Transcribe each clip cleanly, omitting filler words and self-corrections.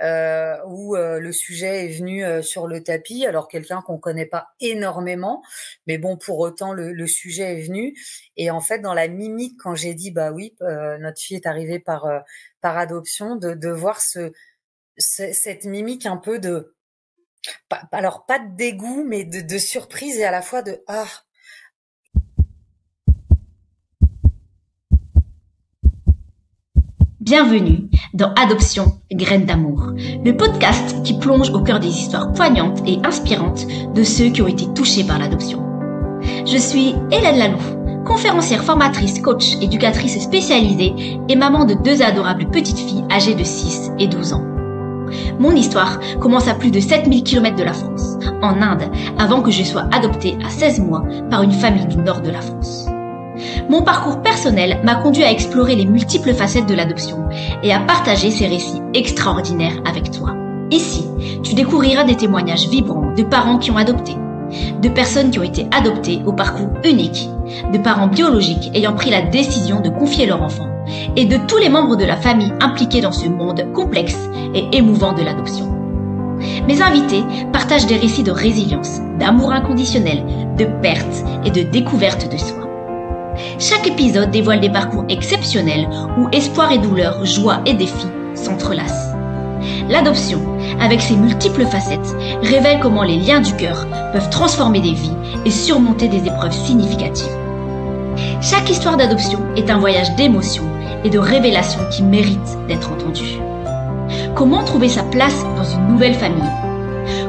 où le sujet est venu sur le tapis, alors quelqu'un qu'on connaît pas énormément, mais bon, pour autant le sujet est venu. Et en fait, dans la mimique, quand j'ai dit bah oui, notre fille est arrivée par adoption, de voir cette mimique un peu de alors pas de dégoût, mais de surprise et à la fois de ah. Bienvenue dans Adoption, graines d'amour, le podcast qui plonge au cœur des histoires poignantes et inspirantes de ceux qui ont été touchés par l'adoption. Je suis Hélène Laloux, conférencière formatrice, coach, éducatrice spécialisée et maman de 2 adorables petites filles âgées de 6 et 12 ans. Mon histoire commence à plus de 7000 km de la France, en Inde, avant que je sois adoptée à 16 mois par une famille du nord de la France. Mon parcours personnel m'a conduit à explorer les multiples facettes de l'adoption et à partager ces récits extraordinaires avec toi. Ici, tu découvriras des témoignages vibrants de parents qui ont adopté, de personnes qui ont été adoptées au parcours unique, de parents biologiques ayant pris la décision de confier leur enfant et de tous les membres de la famille impliqués dans ce monde complexe et émouvant de l'adoption. Mes invités partagent des récits de résilience, d'amour inconditionnel, de perte et de découverte de soi. Chaque épisode dévoile des parcours exceptionnels où espoir et douleur, joie et défis s'entrelacent. L'adoption, avec ses multiples facettes, révèle comment les liens du cœur peuvent transformer des vies et surmonter des épreuves significatives. Chaque histoire d'adoption est un voyage d'émotions et de révélations qui mérite d'être entendu. Comment trouver sa place dans une nouvelle famille?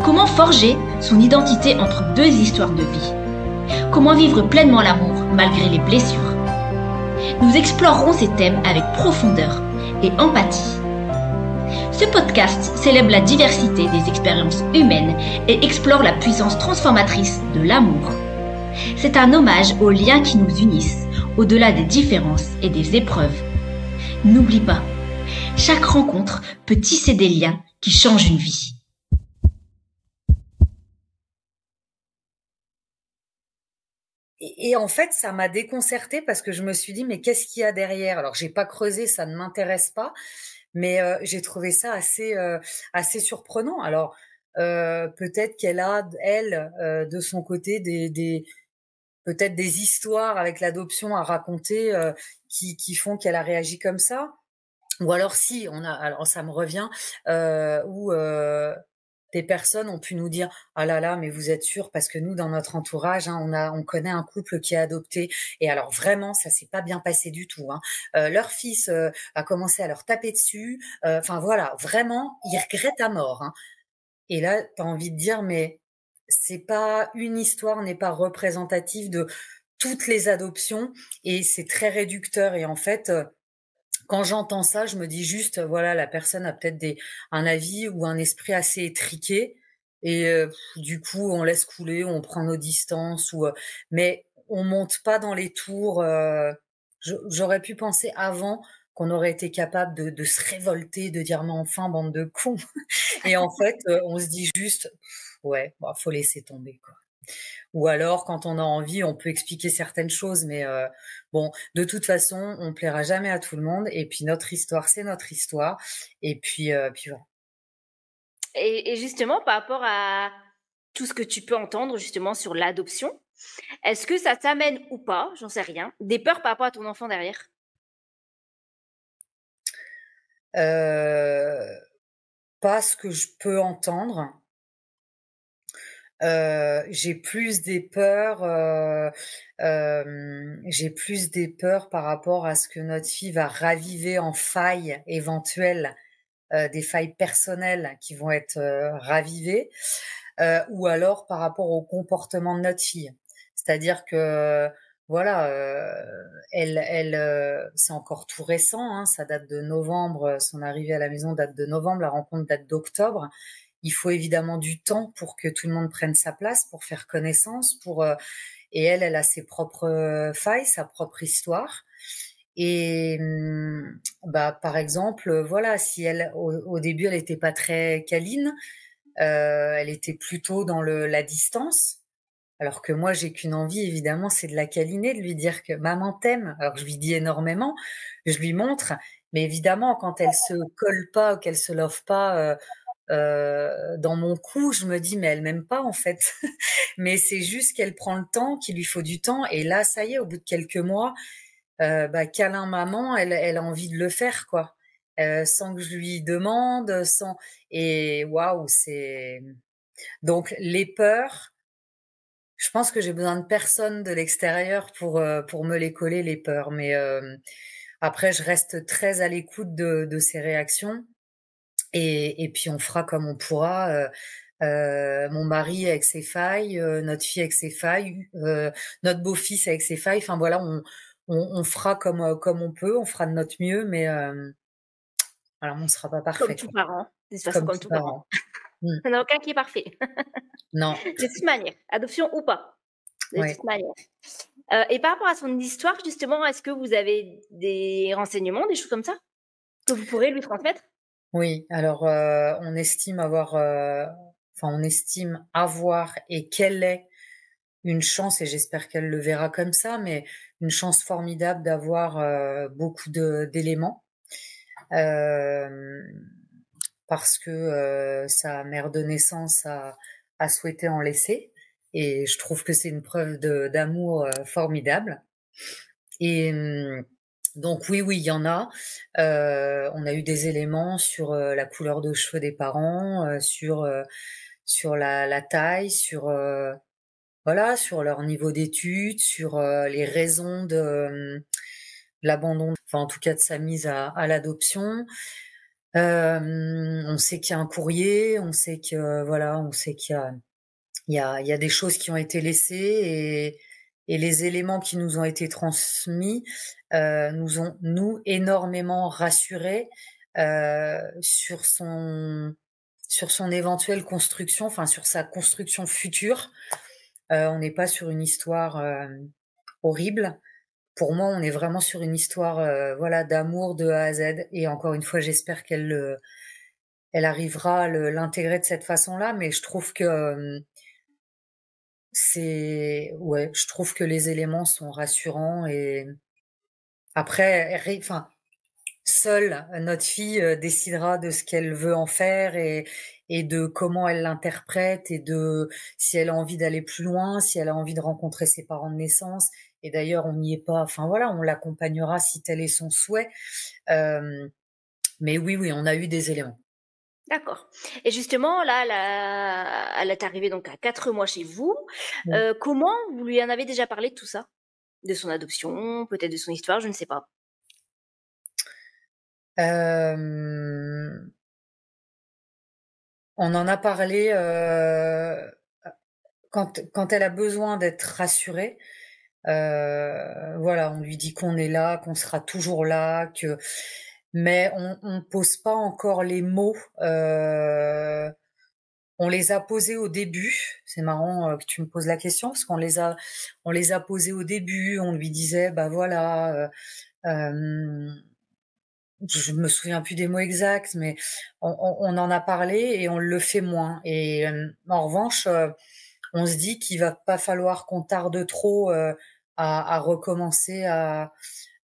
Comment forger son identité entre 2 histoires de vie? Comment vivre pleinement l'amour malgré les blessures? Nous explorerons ces thèmes avec profondeur et empathie. Ce podcast célèbre la diversité des expériences humaines et explore la puissance transformatrice de l'amour. C'est un hommage aux liens qui nous unissent, au-delà des différences et des épreuves. N'oublie pas, chaque rencontre peut tisser des liens qui changent une vie. Et en fait, ça m'a déconcertée parce que je me suis dit, mais qu'est-ce qu'il y a derrière? Alors, j'ai pas creusé, ça ne m'intéresse pas, mais j'ai trouvé ça assez surprenant. Alors, peut-être qu'elle a, elle, de son côté, peut-être des histoires avec l'adoption à raconter qui font qu'elle a réagi comme ça. Ou alors si, alors ça me revient, où des personnes ont pu nous dire: «Ah là là, mais vous êtes sûrs?» parce que nous, dans notre entourage, hein, on connaît un couple qui a adopté et alors vraiment, ça s'est pas bien passé du tout, hein. Leur fils, a commencé à leur taper dessus, enfin voilà, vraiment, ils regrettent à mort, hein. Et là, tu as envie de dire: «Mais c'est pas une histoire n'est pas représentative de toutes les adoptions» et c'est très réducteur et en fait, quand j'entends ça, je me dis juste, voilà, la personne a peut-être un avis ou un esprit assez étriqué et du coup, on laisse couler, on prend nos distances mais on monte pas dans les tours, j'aurais pu penser avant qu'on aurait été capable de se révolter, de dire: «Mais enfin, bande de cons» et en fait, on se dit juste: «Ouais, bah, faut laisser tomber, quoi». Ou alors, quand on a envie, on peut expliquer certaines choses, mais bon, de toute façon, on plaira jamais à tout le monde. Et puis notre histoire, c'est notre histoire. Et puis voilà. Et justement, par rapport à tout ce que tu peux entendre justement sur l'adoption, est-ce que ça t'amène ou pas, j'en sais rien, des peurs par rapport à ton enfant derrière? Pas ce que je peux entendre. J'ai plus des peurs, j'ai plus des peurs par rapport à ce que notre fille va raviver en failles éventuelles, des failles personnelles qui vont être ravivées, ou alors par rapport au comportement de notre fille. C'est-à-dire que voilà, c'est encore tout récent, hein, ça date de novembre, son arrivée à la maison date de novembre, la rencontre date d'octobre. Il faut évidemment du temps pour que tout le monde prenne sa place, pour faire connaissance, et elle a ses propres failles, sa propre histoire. Et bah par exemple, voilà, si elle au début elle était pas très câline, elle était plutôt dans la distance. Alors que moi j'ai qu'une envie évidemment, c'est de la câliner, de lui dire que maman t'aime. Alors je lui dis énormément, je lui montre, Mais évidemment, quand elle se colle pas ou qu'elle se love pas dans mon cou, je me dis mais elle m'aime pas en fait. Mais c'est juste qu'elle prend le temps, qu'il lui faut du temps. Et là, ça y est, au bout de quelques mois, câlin maman, elle a envie de le faire quoi, sans que je lui demande, sans. Et waouh, c'est donc les peurs. Je pense que j'ai besoin de personne de l'extérieur pour me les coller les peurs. Mais après, je reste très à l'écoute de ses réactions. Et puis on fera comme on pourra. Mon mari avec ses failles, notre fille avec ses failles, notre beau-fils avec ses failles. Enfin voilà, on fera comme on peut, on fera de notre mieux, mais voilà, on ne sera pas Comme parfait, tout quoi. parent, de toute façon, Comme comme tout tout parent. parent. Mmh. Il n'y en a aucun qui est parfait. Non, De toute manière, adoption ou pas, de ouais. toute manière. Et par rapport à son histoire, justement, est-ce que vous avez des renseignements, des choses comme ça, que vous pourrez lui transmettre? Oui, alors, on estime avoir, on estime avoir et qu'elle ait une chance et j'espère qu'elle le verra comme ça, mais une chance formidable d'avoir, beaucoup d'éléments. Hem, Parce que, sa mère de naissance a souhaité en laisser et je trouve que c'est une preuve d'amour, formidable. Et donc oui, oui, il y en a. On a eu des éléments sur, la couleur de cheveux des parents, sur la taille, sur, voilà, sur leur niveau d'études, sur, les raisons de l'abandon, enfin en tout cas de sa mise à l'adoption. On sait qu'il y a un courrier, on sait que voilà, on sait qu'il y a des choses qui ont été laissées et les éléments qui nous ont été transmis, nous ont, nous, énormément rassurés, sur son éventuelle construction, enfin sur sa construction future. On n'est pas sur une histoire, horrible. Pour moi, on est vraiment sur une histoire, voilà, d'amour de A à Z et encore une fois, j'espère elle arrivera à l'intégrer de cette façon-là, mais je trouve que, je trouve que les éléments sont rassurants et après, seule notre fille décidera de ce qu'elle veut en faire et de comment elle l'interprète et de si elle a envie d'aller plus loin, si elle a envie de rencontrer ses parents de naissance. Et d'ailleurs, on n'y est pas. Enfin voilà, on l'accompagnera si tel est son souhait. Mais oui, oui, on a eu des éléments. D'accord. Et justement, là, elle est arrivée donc à 4 mois chez vous. Mm. Comment vous lui en avez déjà parlé de tout ça? De son adoption, peut-être de son histoire, je ne sais pas. Euh, on en a parlé quand elle a besoin d'être rassurée. Voilà, on lui dit qu'on est là, qu'on sera toujours là, mais on pose pas encore les mots. On les a posés au début. C'est marrant que tu me poses la question parce on les a posés au début. On lui disait, bah voilà. Je me souviens plus des mots exacts, mais on en a parlé et on le fait moins. Et en revanche, on se dit qu'il va pas falloir qu'on tarde trop à recommencer à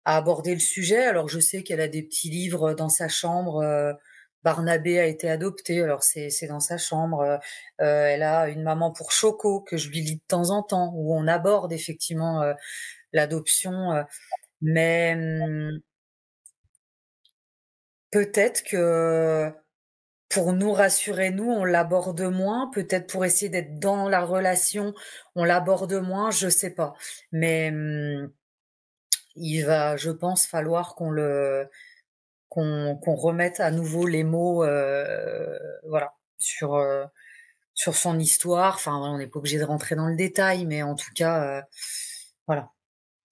aborder le sujet. Alors je sais qu'elle a des petits livres dans sa chambre. Barnabé a été adopté, alors c'est dans sa chambre. Elle a une maman pour Choco que je lui lis de temps en temps, où on aborde effectivement l'adoption. Mais peut-être que pour nous rassurer, nous, on l'aborde moins. Peut-être pour essayer d'être dans la relation, on l'aborde moins. Je sais pas. Mais il va, je pense, falloir qu'on remette à nouveau les mots, voilà, sur son histoire. Enfin, on n'est pas obligé de rentrer dans le détail, mais en tout cas, voilà.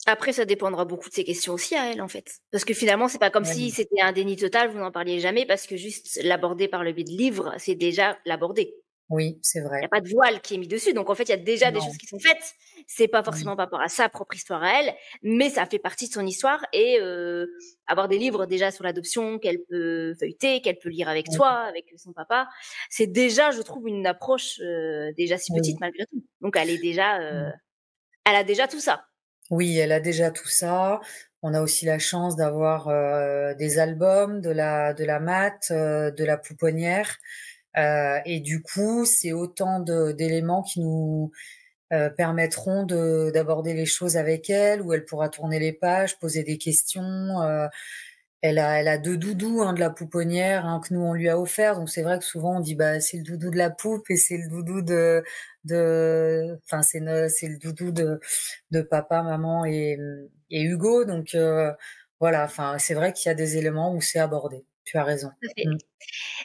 Après, ça dépendra beaucoup de ses questions aussi à elle, en fait. Parce que finalement, c'est pas comme si Ouais. c'était un déni total, vous n'en parliez jamais, parce que juste l'aborder par le biais de livres, c'est déjà l'aborder. Oui, c'est Il n'y a vrai. pas de voile qui est mis dessus. Donc, en fait, il y a déjà des choses Non. qui sont faites. C'est pas Oui. forcément par rapport à sa propre histoire à elle, mais ça fait partie de son histoire et avoir des livres déjà sur l'adoption qu'elle peut feuilleter, qu'elle peut lire avec Oui. toi, avec son papa, c'est déjà, je trouve, une approche déjà si petite Oui. malgré tout. Donc, elle a déjà tout ça. Oui, elle a déjà tout ça. On a aussi la chance d'avoir des albums, de la maths, de la pouponnière. Et du coup, c'est autant d'éléments qui nous permettront d'aborder les choses avec elle, où elle pourra tourner les pages, poser des questions. Elle a 2 doudous, de la pouponnière, que nous on lui a offert. Donc c'est vrai que souvent on dit c'est le doudou de la poupe et c'est le doudou c'est le doudou de papa, maman et Hugo. Donc voilà, c'est vrai qu'il y a des éléments où c'est abordé. Tu as raison.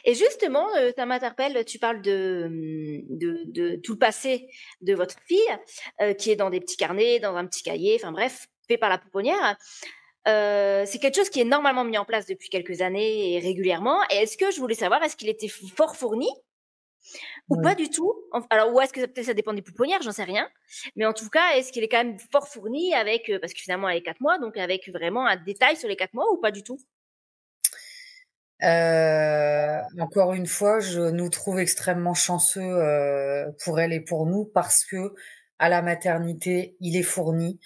Et justement, ça m'interpelle, tu parles de tout le passé de votre fille, qui est dans des petits carnets, dans un petit cahier, enfin bref, fait par la pouponnière. C'est quelque chose qui est normalement mis en place depuis quelques années et régulièrement. Et est-ce que je voulais savoir, est-ce qu'il était fort fourni ou pas du tout? Alors, ou est-ce que peut-être ça dépend des pouponnières, j'en sais rien. Mais en tout cas, est-ce qu'il est quand même fort fourni avec, parce que finalement elle est 4 mois, donc avec vraiment un détail sur les 4 mois ou pas du tout? Encore une fois, je nous trouve extrêmement chanceux pour elle et pour nous parce que à la maternité, il est fourni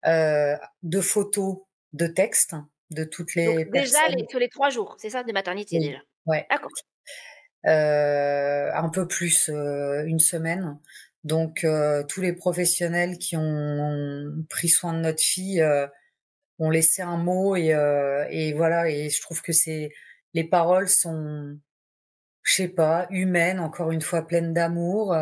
de photos, de textes de toutes les Donc, personnes. déjà sur les 3 jours, c'est ça, de maternité déjà? Ouais. D'accord. Un peu plus, 1 semaine. Donc tous les professionnels qui ont pris soin de notre fille ont laissé un mot et voilà. Et je trouve que les paroles sont, je sais pas, humaines, encore une fois pleines d'amour.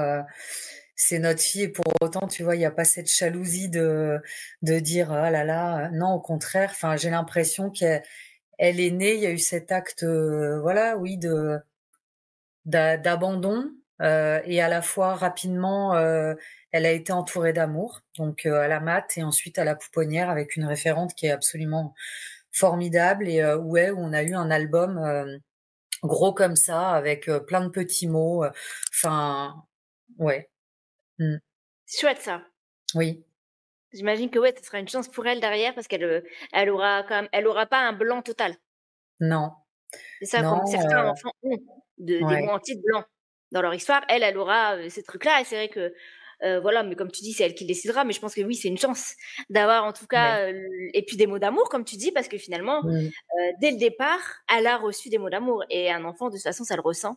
C'est notre fille et pour autant, tu vois, il y a pas cette jalousie de dire ah là là. Non, au contraire. Enfin, j'ai l'impression qu'elle est née. Il y a eu cet acte, voilà, oui, d'abandon et à la fois rapidement, elle a été entourée d'amour. Donc à la maths et ensuite à la pouponnière avec une référente qui est absolument formidable et où on a eu un album gros comme ça avec plein de petits mots. Ouais. Chouette ça. Oui. J'imagine que ce sera une chance pour elle derrière parce elle aura pas un blanc total. Non. C'est ça, comme certains enfants ont des mots entiers de blanc dans leur histoire. Elle aura ces trucs-là et c'est vrai que voilà, mais comme tu dis, c'est elle qui décidera. Mais je pense que oui, c'est une chance d'avoir en tout cas, et puis des mots d'amour, comme tu dis, parce que finalement, dès le départ, elle a reçu des mots d'amour. Et un enfant, de toute façon, ça le ressent.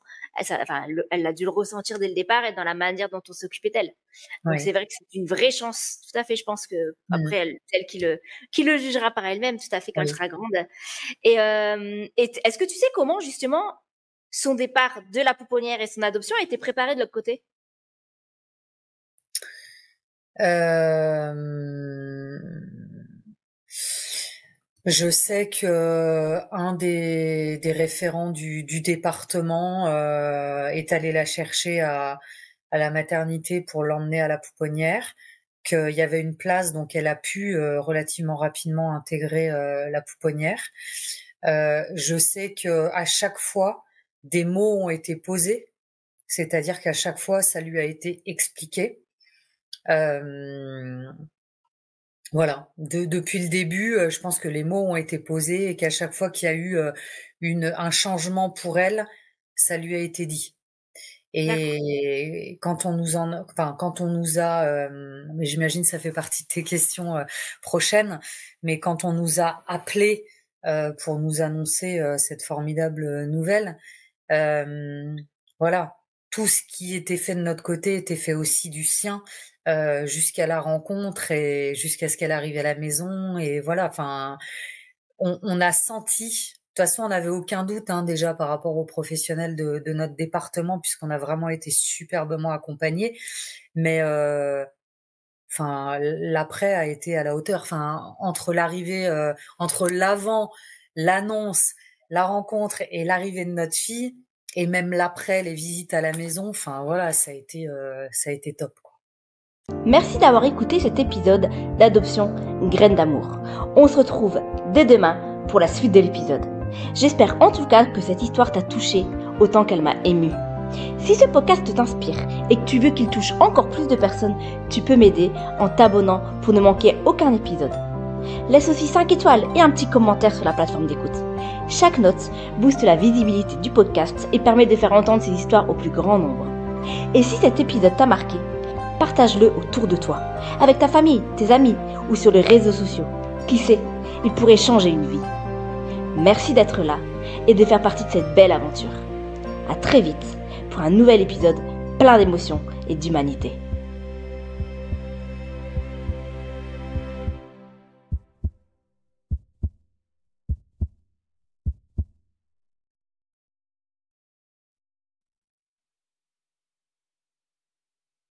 Elle a dû le ressentir dès le départ et dans la manière dont on s'occupait d'elle. Donc c'est vrai que c'est une vraie chance. Tout à fait, je pense que après, c'est elle qui le jugera par elle-même, tout à fait, quand elle sera grande. Et est-ce que tu sais comment, justement, son départ de la pouponnière et son adoption a été préparé de l'autre côté? Je sais que un des référents du département est allé la chercher à la maternité pour l'emmener à la pouponnière, qu'il y avait une place, donc elle a pu relativement rapidement intégrer la pouponnière. Je sais que à chaque fois des mots ont été posés, c'est-à-dire qu'à chaque fois ça lui a été expliqué. Voilà, depuis le début, je pense que les mots ont été posés et qu'à chaque fois qu'il y a eu un changement pour elle, ça lui a été dit. Et quand on nous a, mais j'imagine ça fait partie de tes questions prochaines, mais quand on nous a appelés pour nous annoncer cette formidable nouvelle, voilà, tout ce qui était fait de notre côté était fait aussi du sien. Jusqu'à la rencontre et jusqu'à ce qu'elle arrive à la maison et voilà, on a senti, de toute façon on n'avait aucun doute déjà par rapport aux professionnels de notre département puisqu'on a vraiment été superbement accompagnés, mais l'après a été à la hauteur, entre l'arrivée, entre l'avant, l'annonce, la rencontre et l'arrivée de notre fille et même l'après, les visites à la maison, voilà, ça a été top. Merci d'avoir écouté cet épisode d'Adoption Graines d'amour. On se retrouve dès demain pour la suite de l'épisode. J'espère en tout cas que cette histoire t'a touché autant qu'elle m'a émue. Si ce podcast t'inspire et que tu veux qu'il touche encore plus de personnes, tu peux m'aider en t'abonnant pour ne manquer aucun épisode. Laisse aussi 5 étoiles et un petit commentaire sur la plateforme d'écoute. Chaque note booste la visibilité du podcast et permet de faire entendre ces histoires au plus grand nombre. Et si cet épisode t'a marqué, partage-le autour de toi, avec ta famille, tes amis ou sur les réseaux sociaux. Qui sait, il pourrait changer une vie. Merci d'être là et de faire partie de cette belle aventure. À très vite pour un nouvel épisode plein d'émotions et d'humanité.